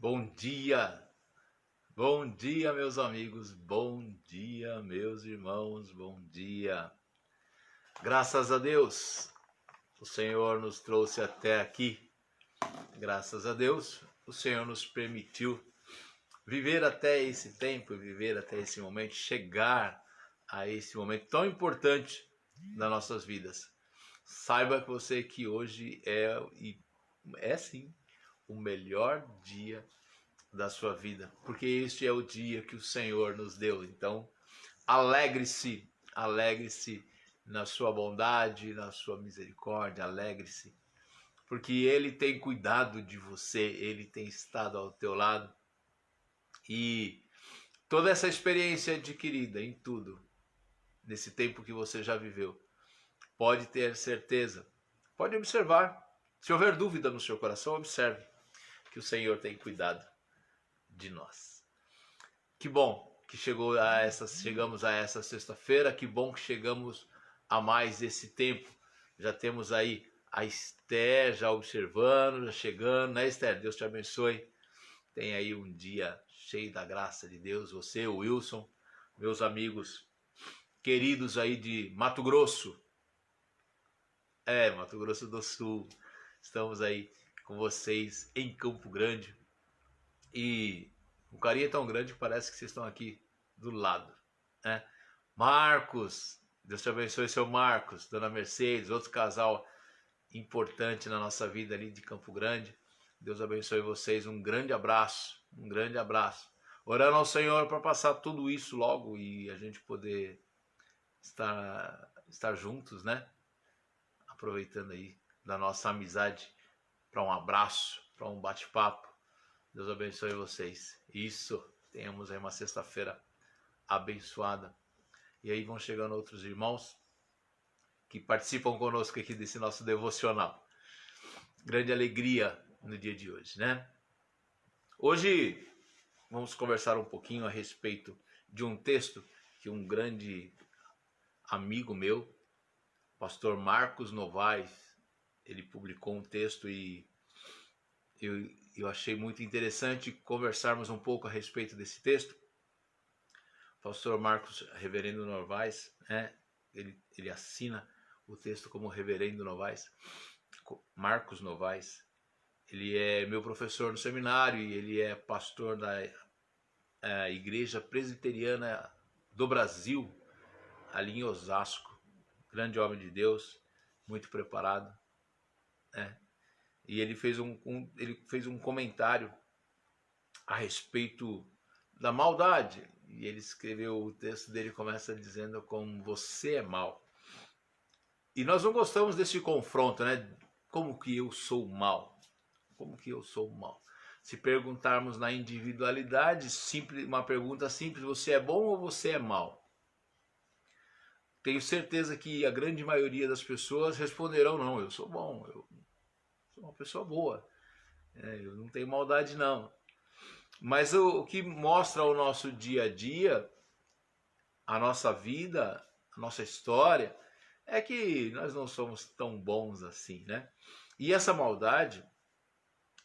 Bom dia, meus amigos, bom dia, meus irmãos, bom dia. Graças a Deus, o Senhor nos trouxe até aqui. Graças a Deus, o Senhor nos permitiu viver até esse tempo, viver até esse momento, chegar a esse momento tão importante das nossas vidas. Saiba que você que hoje é sim o melhor dia da sua vida, porque este é o dia que o Senhor nos deu. Então, alegre-se, alegre-se na sua bondade, na sua misericórdia, alegre-se, porque Ele tem cuidado de você, Ele tem estado ao teu lado. E toda essa experiência adquirida em tudo, nesse tempo que você já viveu, pode ter certeza, pode observar. Se houver dúvida no seu coração, observe que o Senhor tem cuidado de nós. Que bom que chegamos a essa sexta-feira, que bom que chegamos a mais esse tempo. Já temos aí a Esther já observando, já chegando, né, Esther? Deus te abençoe. Tem aí um dia cheio da graça de Deus. Você, o Wilson, meus amigos queridos aí de Mato Grosso. Mato Grosso do Sul. Estamos aí com vocês em Campo Grande. E o carinho é tão grande que parece que vocês estão aqui do lado, né? Marcos, Deus te abençoe, seu Marcos, Dona Mercedes, outro casal importante na nossa vida ali de Campo Grande. Deus abençoe vocês, um grande abraço, um grande abraço. Orando ao Senhor para passar tudo isso logo e a gente poder estar juntos, né? Aproveitando aí da nossa amizade para um abraço, para um bate-papo. Deus abençoe vocês. Isso, tenhamos aí uma sexta-feira abençoada. E aí vão chegando outros irmãos que participam conosco aqui desse nosso devocional. Grande alegria no dia de hoje, né? Hoje vamos conversar um pouquinho a respeito de um texto que um grande amigo meu, pastor Marcos Novaes, ele publicou um texto e eu achei muito interessante conversarmos um pouco a respeito desse texto. O pastor Marcos Reverendo Novaes, né? Ele assina o texto como Reverendo Novaes, Marcos Novaes. Ele é meu professor no seminário e ele é pastor da Igreja Presbiteriana do Brasil, ali em Osasco. Grande homem de Deus, muito preparado, né? E ele fez um comentário a respeito da maldade. E ele escreveu, o texto dele começa dizendo como você é mau. E nós não gostamos desse confronto, né? Como que eu sou mau? Como que eu sou mau? Se perguntarmos na individualidade, uma pergunta simples, você é bom ou você é mau? Tenho certeza que a grande maioria das pessoas responderão, não, eu sou bom, eu sou uma pessoa boa, eu não tenho maldade não. Mas o que mostra o nosso dia a dia, a nossa vida, a nossa história, é que nós não somos tão bons assim, né? E essa maldade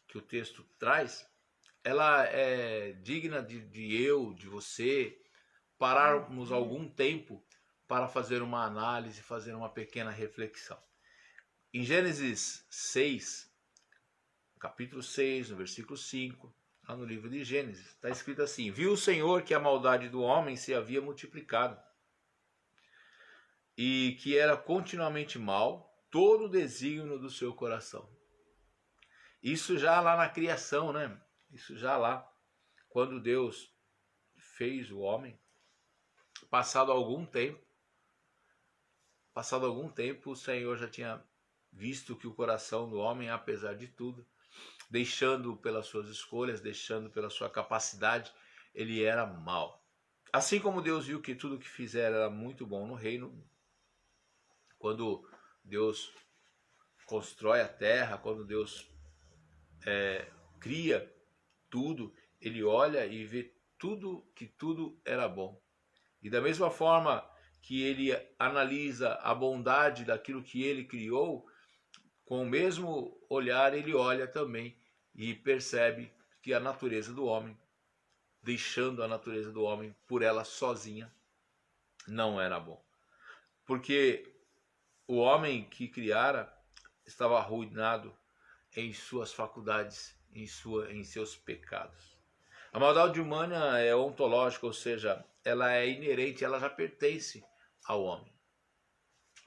que o texto traz, ela é digna de você, pararmos algum tempo para fazer uma análise, fazer uma pequena reflexão. Em Gênesis 6, capítulo 6, no versículo 5, lá no livro de Gênesis, está escrito assim: viu o Senhor que a maldade do homem se havia multiplicado, e que era continuamente mal todo o desígnio do seu coração. Isso já lá na criação, né? Isso já lá, quando Deus fez o homem, passado algum tempo, o Senhor já tinha visto que o coração do homem, apesar de tudo, deixando pelas suas escolhas, deixando pela sua capacidade, ele era mau. Assim como Deus viu que tudo que fizera era muito bom no reino, quando Deus constrói a terra, quando Deus cria tudo, ele olha e vê que tudo era bom. E da mesma forma que ele analisa a bondade daquilo que ele criou, com o mesmo olhar ele olha também e percebe que a natureza do homem, deixando a natureza do homem por ela sozinha, não era bom. Porque o homem que criara estava arruinado em suas faculdades, em seus pecados. A maldade humana é ontológica, ou seja, ela é inerente, ela já pertence ao homem.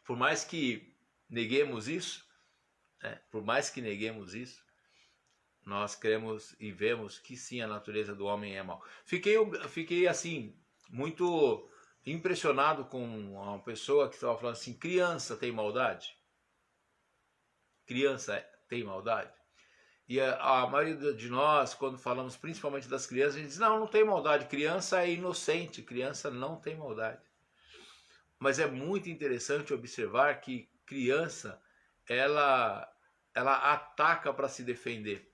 Por mais que neguemos isso, nós cremos e vemos que sim, a natureza do homem é mal. Fiquei assim, muito impressionado com uma pessoa que estava falando assim, criança tem maldade? Criança tem maldade? E a maioria de nós, quando falamos principalmente das crianças, a gente diz, não tem maldade, criança é inocente, criança não tem maldade. Mas é muito interessante observar que criança, ela ataca para se defender.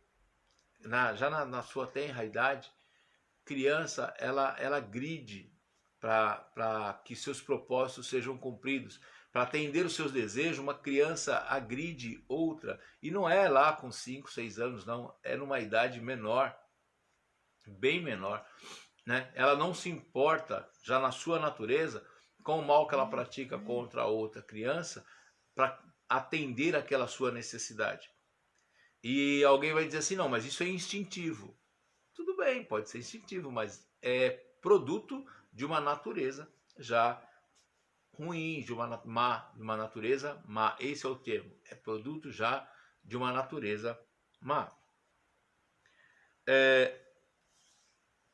Já na sua tenra idade, criança, ela agride para que seus propósitos sejam cumpridos. Para atender os seus desejos, uma criança agride outra. E não é lá com 5, 6 anos, não. É numa idade menor, bem menor. Né? Ela não se importa, já na sua natureza, com o mal que ela pratica contra a outra criança, para atender aquela sua necessidade. E alguém vai dizer assim, não, mas isso é instintivo. Tudo bem, pode ser instintivo, mas é produto de uma natureza já ruim, de uma natureza má. Esse é o termo. É produto já de uma natureza má.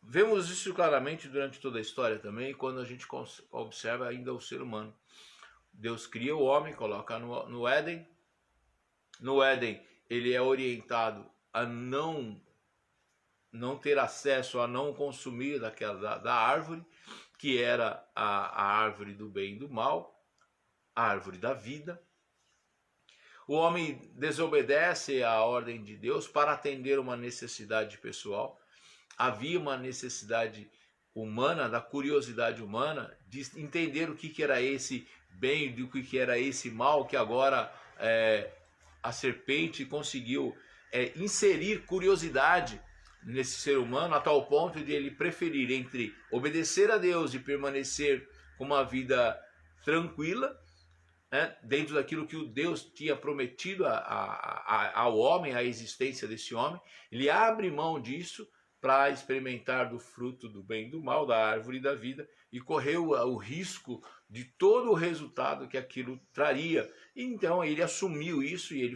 Vemos isso claramente durante toda a história também, quando a gente observa ainda o ser humano. Deus cria o homem, coloca no Éden. No Éden, ele é orientado a não ter acesso, a não consumir da árvore, que era a árvore do bem e do mal, a árvore da vida. O homem desobedece à ordem de Deus para atender uma necessidade pessoal. Havia uma necessidade humana, da curiosidade humana, de entender o que era esse bem e o que era esse mal, que agora a serpente conseguiu inserir curiosidade nesse ser humano, a tal ponto de ele preferir entre obedecer a Deus e permanecer com uma vida tranquila, né, dentro daquilo que o Deus tinha prometido ao homem, a existência desse homem. Ele abre mão disso para experimentar do fruto do bem e do mal, da árvore da vida, e correu o risco de todo o resultado que aquilo traria. E então ele assumiu isso e ele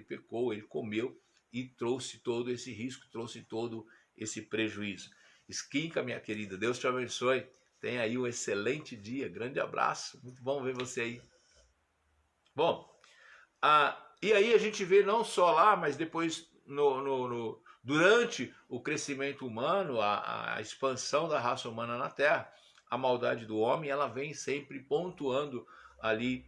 pecou, ele comeu, e trouxe todo esse risco, trouxe todo esse prejuízo. Esquinca, minha querida, Deus te abençoe. Tenha aí um excelente dia, grande abraço, muito bom ver você aí. Bom, e aí a gente vê não só lá, mas depois durante o crescimento humano, a expansão da raça humana na Terra, a maldade do homem, ela vem sempre pontuando ali,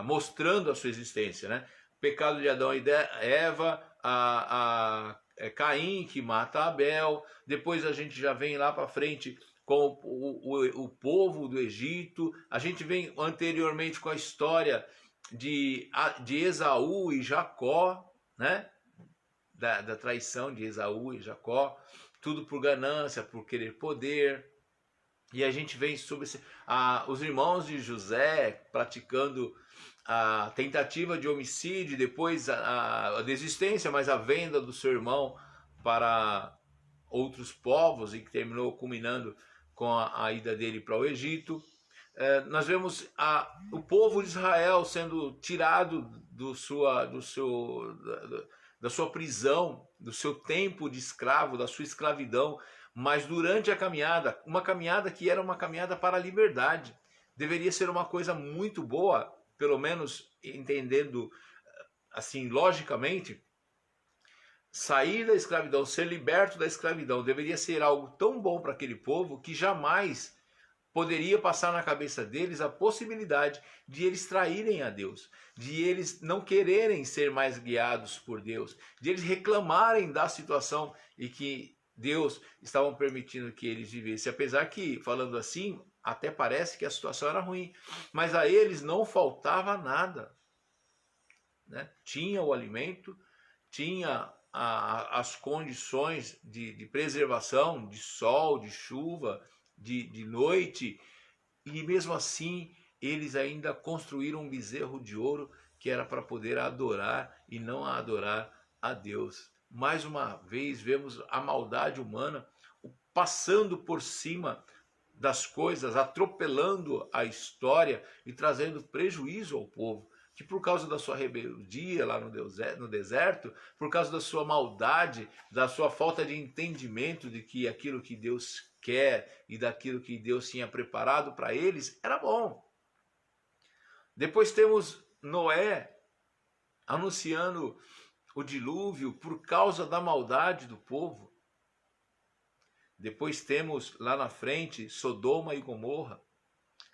mostrando a sua existência, né? Pecado de Adão e Eva, Caim que mata Abel, depois a gente já vem lá para frente com o povo do Egito, a gente vem anteriormente com a história de Esaú e Jacó, né? Da traição de Esaú e Jacó, tudo por ganância, por querer poder. E a gente vem sobre os irmãos de José praticando a tentativa de homicídio, depois a desistência, mas a venda do seu irmão para outros povos, e que terminou culminando com a ida dele para o Egito. Nós vemos o povo de Israel sendo tirado da sua prisão, do seu tempo de escravo, da sua escravidão, mas durante a caminhada, uma caminhada que era uma caminhada para a liberdade, deveria ser uma coisa muito boa, pelo menos entendendo assim logicamente. Sair da escravidão, ser liberto da escravidão, deveria ser algo tão bom para aquele povo que jamais poderia passar na cabeça deles a possibilidade de eles traírem a Deus, de eles não quererem ser mais guiados por Deus, de eles reclamarem da situação e que Deus estava permitindo que eles vivessem. Apesar que, falando assim, até parece que a situação era ruim, mas a eles não faltava nada, né? Tinha o alimento, tinha as condições de preservação, de sol, de chuva, de noite, e mesmo assim eles ainda construíram um bezerro de ouro que era para poder adorar e não adorar a Deus. Mais uma vez vemos a maldade humana passando por cima das coisas, atropelando a história e trazendo prejuízo ao povo, que por causa da sua rebeldia lá no deserto, por causa da sua maldade, da sua falta de entendimento de que aquilo que Deus quer e daquilo que Deus tinha preparado para eles era bom. Depois temos Noé anunciando o dilúvio por causa da maldade do povo. Depois temos lá na frente Sodoma e Gomorra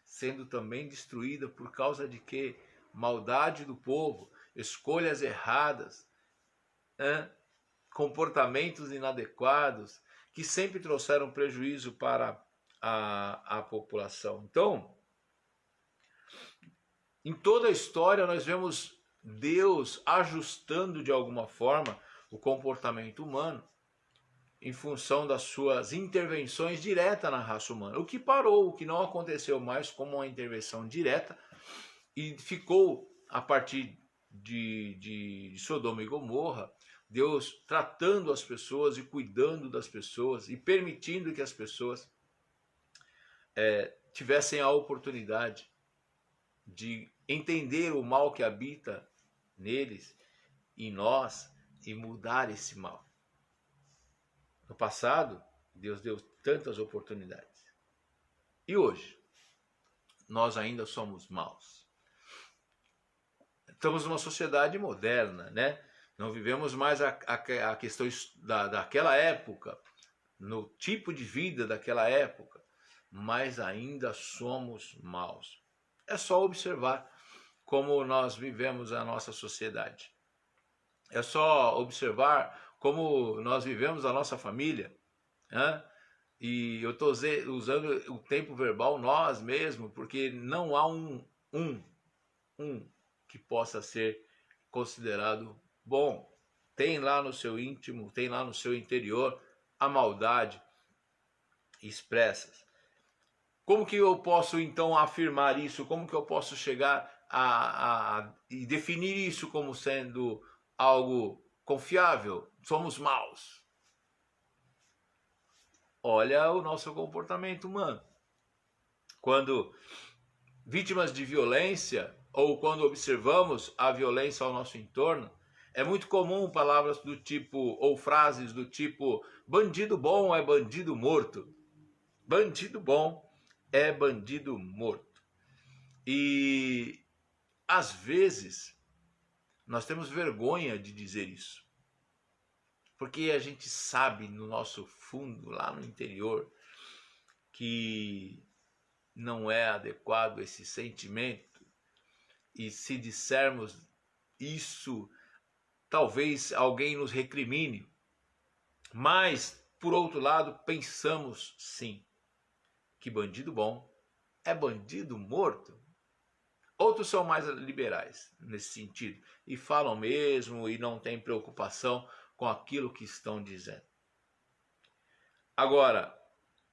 sendo também destruída por causa de quê? Maldade do povo, escolhas erradas, comportamentos inadequados, que sempre trouxeram prejuízo para a população. Então, em toda a história nós vemos Deus ajustando de alguma forma o comportamento humano em função das suas intervenções diretas na raça humana. O que parou, o que não aconteceu mais como uma intervenção direta e ficou a partir de Sodoma e Gomorra, Deus tratando as pessoas e cuidando das pessoas e permitindo que as pessoas tivessem a oportunidade de entender o mal que habita neles e nós e mudar esse mal. No passado, Deus deu tantas oportunidades. E hoje, nós ainda somos maus. Estamos numa sociedade moderna, né? Não vivemos mais a questão daquela época, no tipo de vida daquela época, mas ainda somos maus. É só observar como nós vivemos a nossa sociedade. É só observar como nós vivemos a nossa família, né? E eu estou usando o tempo verbal nós mesmo, porque não há um que possa ser considerado bom. Tem lá no seu íntimo, tem lá no seu interior a maldade expressas. Como que eu posso então afirmar isso? Como que eu posso chegar e definir isso como sendo algo confiável? Somos maus. Olha o nosso comportamento humano. Quando vítimas de violência ou quando observamos a violência ao nosso entorno, é muito comum palavras do tipo ou frases do tipo: bandido bom é bandido morto. Bandido bom é bandido morto. E às vezes nós temos vergonha de dizer isso, porque a gente sabe no nosso fundo, lá no interior, que não é adequado esse sentimento. E se dissermos isso, talvez alguém nos recrimine. Mas, por outro lado, pensamos sim, que bandido bom é bandido morto. Outros são mais liberais nesse sentido e falam mesmo e não têm preocupação com aquilo que estão dizendo. Agora,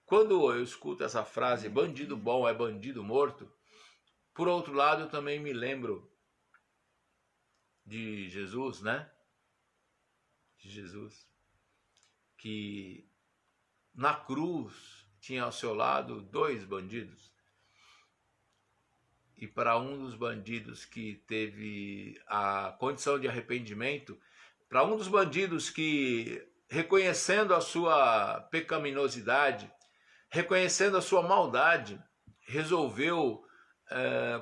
quando eu escuto essa frase, bandido bom é bandido morto, por outro lado eu também me lembro de Jesus, né? De Jesus, que na cruz tinha ao seu lado 2 bandidos. E para um dos bandidos que teve a condição de arrependimento, para um dos bandidos que, reconhecendo a sua pecaminosidade, reconhecendo a sua maldade, resolveu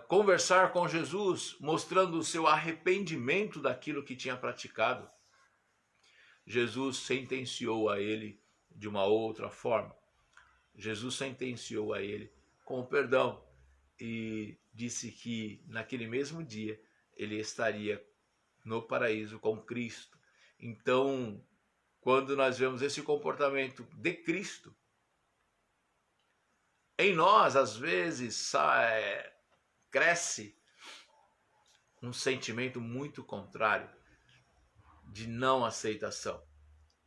conversar com Jesus, mostrando o seu arrependimento daquilo que tinha praticado. Jesus sentenciou a ele de uma outra forma. Jesus sentenciou a ele com perdão e disse que naquele mesmo dia ele estaria no paraíso com Cristo. Então, quando nós vemos esse comportamento de Cristo, em nós, às vezes, cresce um sentimento muito contrário de não aceitação.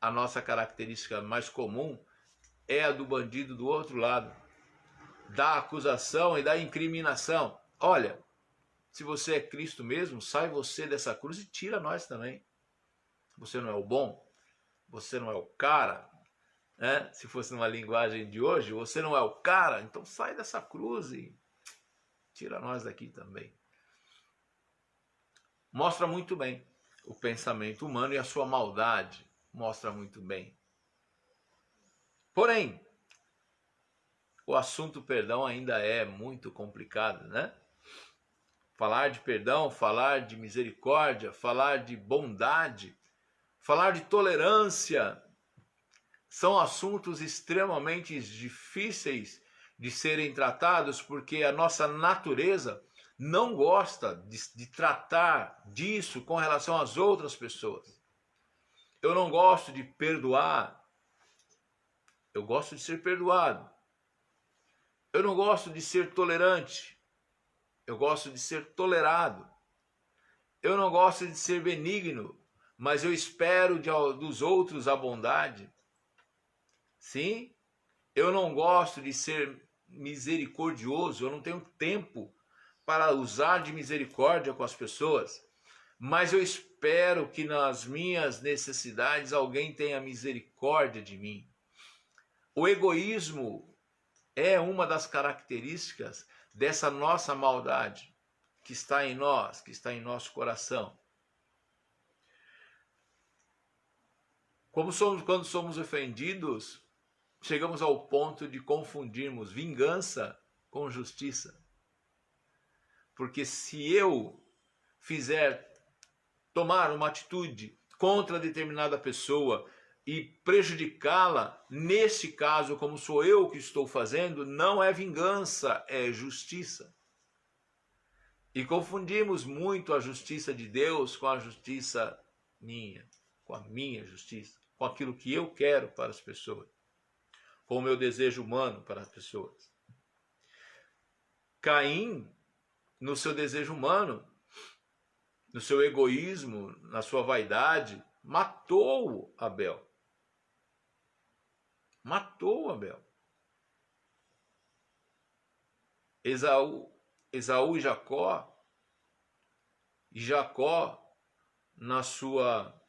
A nossa característica mais comum é a do bandido do outro lado, da acusação e da incriminação. Olha, se você é Cristo mesmo, sai você dessa cruz e tira nós também. Você não é o bom, você não é o cara, né? Se fosse numa linguagem de hoje, você não é o cara, então sai dessa cruz e tira nós daqui também. Mostra muito bem o pensamento humano e a sua maldade, mostra muito bem. Porém, o assunto perdão ainda é muito complicado, né? Falar de perdão, falar de misericórdia, falar de bondade, falar de tolerância, são assuntos extremamente difíceis de serem tratados, porque a nossa natureza não gosta de tratar disso com relação às outras pessoas. Eu não gosto de perdoar, eu gosto de ser perdoado. Eu não gosto de ser tolerante, eu gosto de ser tolerado. Eu não gosto de ser benigno, mas eu espero dos outros a bondade. Sim, eu não gosto de ser misericordioso, eu não tenho tempo para usar de misericórdia com as pessoas, mas eu espero que nas minhas necessidades alguém tenha misericórdia de mim. O egoísmo é uma das características dessa nossa maldade que está em nós, que está em nosso coração. Quando somos ofendidos, chegamos ao ponto de confundirmos vingança com justiça. Porque se eu tomar uma atitude contra determinada pessoa e prejudicá-la, nesse caso, como sou eu que estou fazendo, não é vingança, é justiça. E confundimos muito a justiça de Deus com a justiça minha, com a minha justiça, com aquilo que eu quero para as pessoas, com o meu desejo humano para as pessoas. Caim, no seu desejo humano, no seu egoísmo, na sua vaidade, matou Abel. Matou Abel. Esaú e Jacó, na sua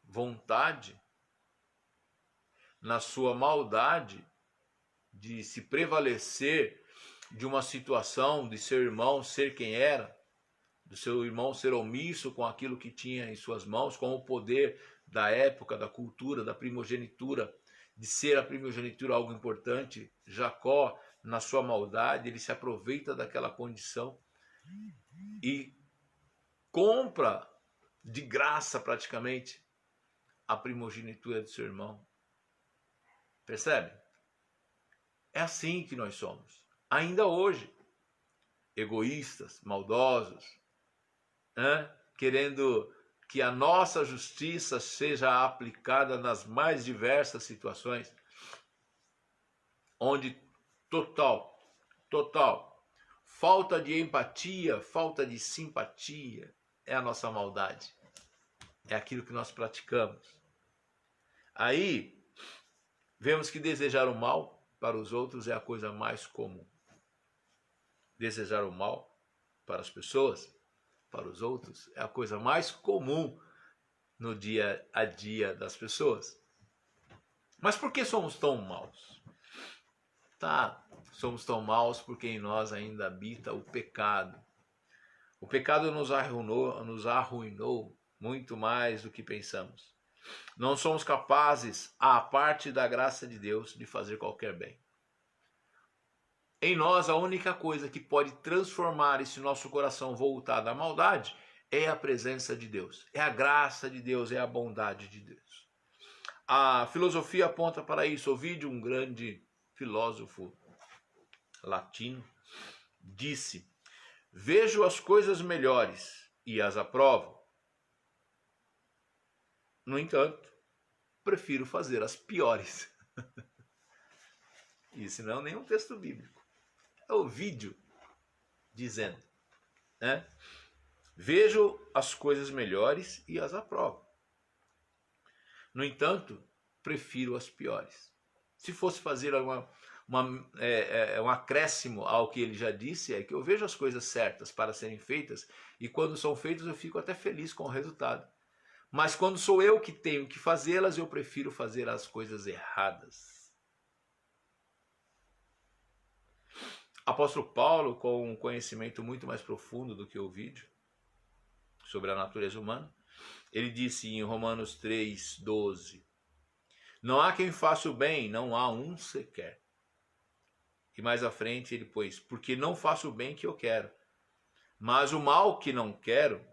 vontade, na sua maldade de se prevalecer de uma situação de seu irmão ser quem era, do seu irmão ser omisso com aquilo que tinha em suas mãos, com o poder da época, da cultura, da primogenitura, de ser a primogenitura algo importante. Jacó, na sua maldade, ele se aproveita daquela condição e compra de graça praticamente a primogenitura de seu irmão. Percebe? É assim que nós somos. Ainda hoje, egoístas, maldosos, querendo que a nossa justiça seja aplicada nas mais diversas situações, onde total falta de empatia, falta de simpatia é a nossa maldade, é aquilo que nós praticamos. Aí vemos que desejar o mal para os outros é a coisa mais comum. Desejar o mal para as pessoas, para os outros, é a coisa mais comum no dia a dia das pessoas. Mas por que somos tão maus? Somos tão maus porque em nós ainda habita o pecado. O pecado nos arruinou muito mais do que pensamos. Não somos capazes, à parte da graça de Deus, de fazer qualquer bem. Em nós, a única coisa que pode transformar esse nosso coração voltado à maldade é a presença de Deus, é a graça de Deus, é a bondade de Deus. A filosofia aponta para isso. Ovídio, um grande filósofo latino, disse: vejo as coisas melhores e as aprovo. No entanto, prefiro fazer as piores. Isso não é nenhum texto bíblico. É Ovídio dizendo, né? Vejo as coisas melhores e as aprovo. No entanto, prefiro as piores. Se fosse fazer um acréscimo ao que ele já disse, é que eu vejo as coisas certas para serem feitas, e quando são feitas eu fico até feliz com o resultado. Mas quando sou eu que tenho que fazê-las, eu prefiro fazer as coisas erradas. Apóstolo Paulo, com um conhecimento muito mais profundo do que o vídeo sobre a natureza humana, ele disse em Romanos 3:12: não há quem faça o bem, não há um sequer. E mais à frente ele pôs: porque não faço o bem que eu quero, mas o mal que não quero,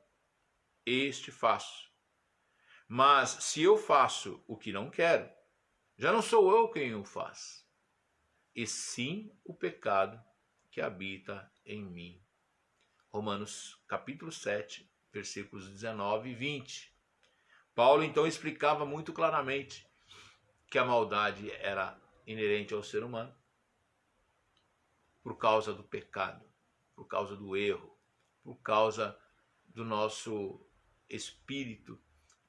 este faço. Mas se eu faço o que não quero, já não sou eu quem o faz, e sim o pecado que habita em mim. Romanos capítulo 7, versículos 19 e 20. Paulo então explicava muito claramente que a maldade era inerente ao ser humano por causa do pecado, por causa do erro, por causa do nosso espírito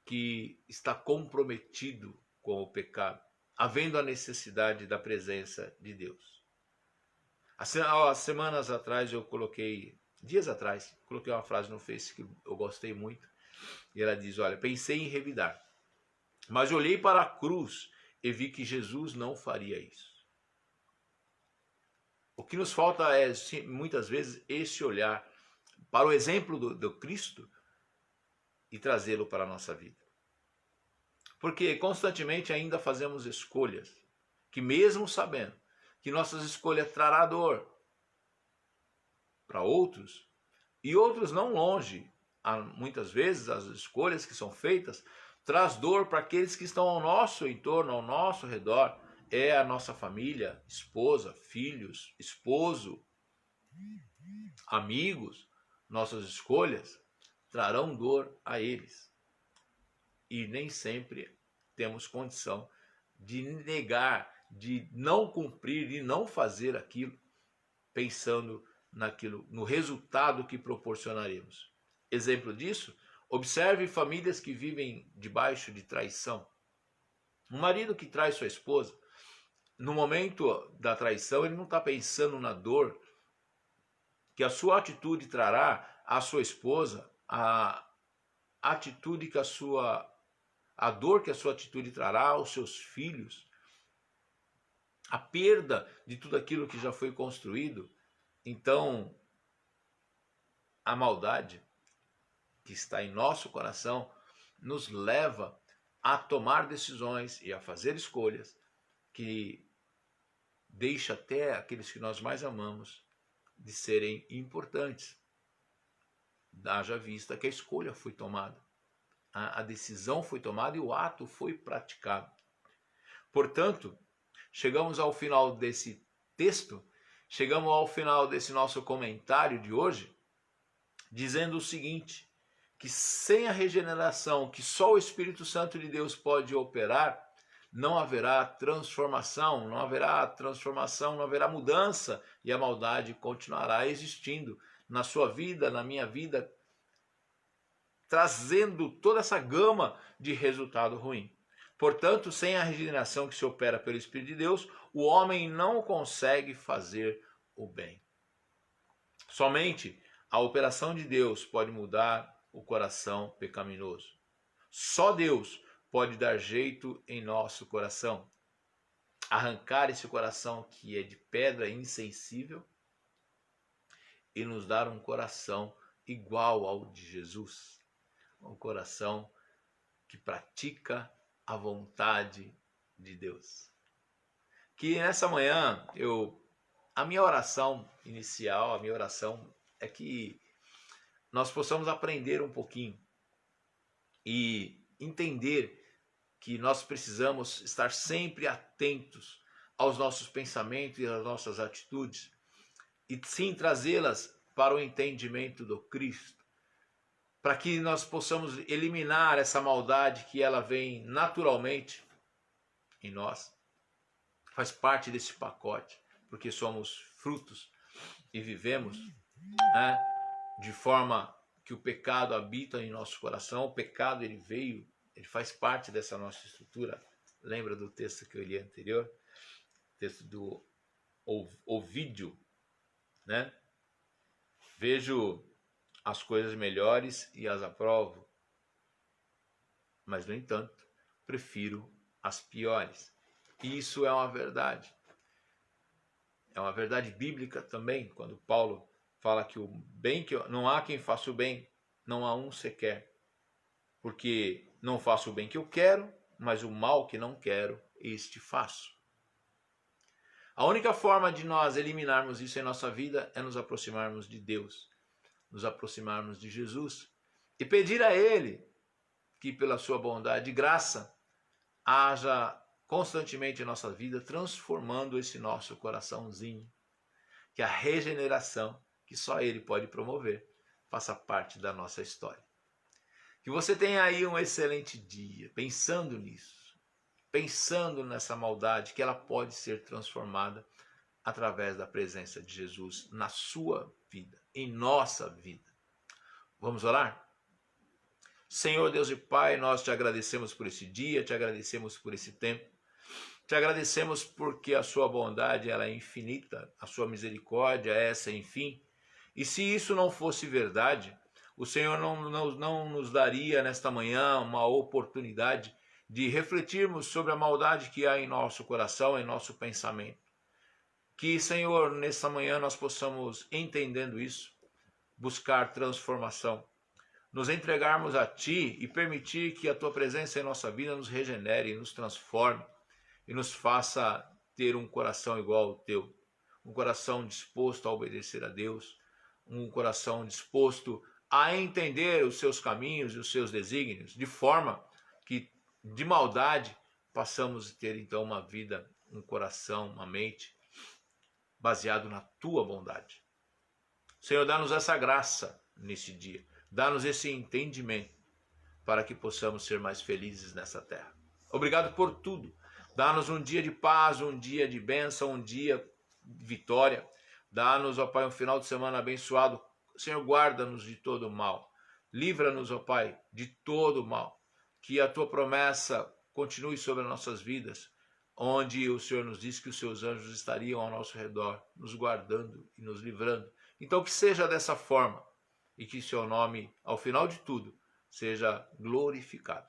que está comprometido com o pecado, havendo a necessidade da presença de Deus. Há semanas atrás dias atrás, coloquei uma frase no Face que eu gostei muito, e ela diz: olha, pensei em revidar, mas olhei para a cruz e vi que Jesus não faria isso. O que nos falta é, muitas vezes, esse olhar para o exemplo do Cristo e trazê-lo para a nossa vida. Porque constantemente ainda fazemos escolhas que, mesmo sabendo que nossas escolhas trará dor para outros, e outros não longe, muitas vezes as escolhas que são feitas traz dor para aqueles que estão ao nosso entorno, ao nosso redor, é a nossa família, esposa, filhos, esposo, amigos. Nossas escolhas trarão dor a eles. E nem sempre temos condição de negar, de não cumprir e não fazer aquilo, pensando naquilo, no resultado que proporcionaremos. Exemplo disso, observe famílias que vivem debaixo de traição. Um marido que trai sua esposa, no momento da traição, ele não está pensando na dor que a sua atitude trará à sua esposa, a atitude que a dor que a sua atitude trará aos seus filhos, a perda de tudo aquilo que já foi construído. Então, a maldade que está em nosso coração nos leva a tomar decisões e a fazer escolhas que deixa até aqueles que nós mais amamos de serem importantes. Haja vista que a escolha foi tomada, a decisão foi tomada e o ato foi praticado. Portanto, chegamos ao final desse texto, chegamos ao final desse nosso comentário de hoje, dizendo o seguinte: que sem a regeneração que só o Espírito Santo de Deus pode operar, não haverá transformação, não haverá mudança, e a maldade continuará existindo na sua vida, na minha vida, trazendo toda essa gama de resultado ruim. Portanto, sem a regeneração que se opera pelo Espírito de Deus, o homem não consegue fazer o bem. Somente a operação de Deus pode mudar o coração pecaminoso. Só Deus pode dar jeito em nosso coração, arrancar esse coração que é de pedra insensível e nos dar um coração igual ao de Jesus, um coração que pratica a vontade de Deus. Que nessa manhã a minha oração inicial, a minha oração é que nós possamos aprender um pouquinho e entender que nós precisamos estar sempre atentos aos nossos pensamentos e às nossas atitudes, e sim trazê-las para o entendimento do Cristo, para que nós possamos eliminar essa maldade que ela vem naturalmente em nós, faz parte desse pacote, porque somos frutos e vivemos, de forma que o pecado habita em nosso coração. O pecado ele veio ele faz parte dessa nossa estrutura. Lembra do texto que eu li anterior? Texto do Ovídio, né? Vejo as coisas melhores e as aprovo, mas, no entanto, prefiro as piores. E isso é uma verdade. É uma verdade bíblica também, quando Paulo fala que o bem que não há quem faça o bem, não há um sequer. Porque não faço o bem que eu quero, mas o mal que não quero, este faço. A única forma de nós eliminarmos isso em nossa vida é nos aproximarmos de Deus, nos aproximarmos de Jesus e pedir a Ele que, pela sua bondade e graça, haja constantemente em nossa vida, transformando esse nosso coraçãozinho, que a regeneração, que só Ele pode promover, faça parte da nossa história. Que você tenha aí um excelente dia, pensando nisso, pensando nessa maldade, que ela pode ser transformada através da presença de Jesus na sua vida, em nossa vida. Vamos orar? Senhor Deus e Pai, nós te agradecemos por esse dia, te agradecemos por esse tempo, te agradecemos porque a sua bondade ela é infinita, a sua misericórdia é sem fim. E se isso não fosse verdade, o Senhor não nos daria nesta manhã uma oportunidade de refletirmos sobre a maldade que há em nosso coração, em nosso pensamento. Que, Senhor, nesta manhã nós possamos, entendendo isso, buscar transformação, nos entregarmos a Ti e permitir que a Tua presença em nossa vida nos regenere, nos transforme e nos faça ter um coração igual ao Teu, um coração disposto a obedecer a Deus, um coração disposto a entender os Seus caminhos e os Seus desígnios, de forma que de maldade passamos a ter então uma vida, um coração, uma mente baseado na Tua bondade. Senhor, dá-nos essa graça nesse dia, dá-nos esse entendimento para que possamos ser mais felizes nessa terra. Obrigado por tudo. Dá-nos um dia de paz, um dia de bênção, um dia de vitória. Dá-nos, ó Pai, um final de semana abençoado. Senhor, guarda-nos de todo mal. Livra-nos, ó Pai, de todo mal. Que a Tua promessa continue sobre as nossas vidas, onde o Senhor nos diz que os Seus anjos estariam ao nosso redor, nos guardando e nos livrando. Então que seja dessa forma e que Seu nome, ao final de tudo, seja glorificado.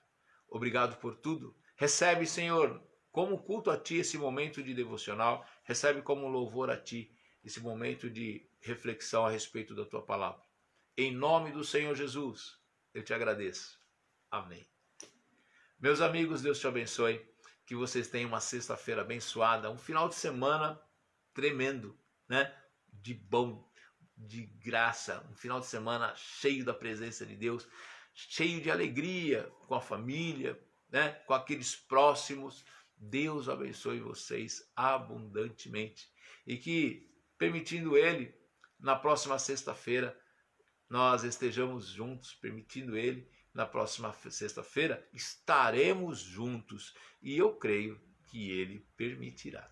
Obrigado por tudo. Recebe, Senhor, como culto a Ti esse momento de devocional, recebe como louvor a Ti esse momento de reflexão a respeito da Tua palavra. Em nome do Senhor Jesus, eu te agradeço. Amém. Meus amigos, Deus te abençoe. Que vocês tenham uma sexta-feira abençoada, um final de semana tremendo, né? De bom, de graça, um final de semana cheio da presença de Deus, cheio de alegria com a família, né? Com aqueles próximos. Deus abençoe vocês abundantemente e que, permitindo Ele, na próxima sexta-feira, nós estejamos juntos, permitindo Ele, na próxima sexta-feira, estaremos juntos e eu creio que Ele permitirá.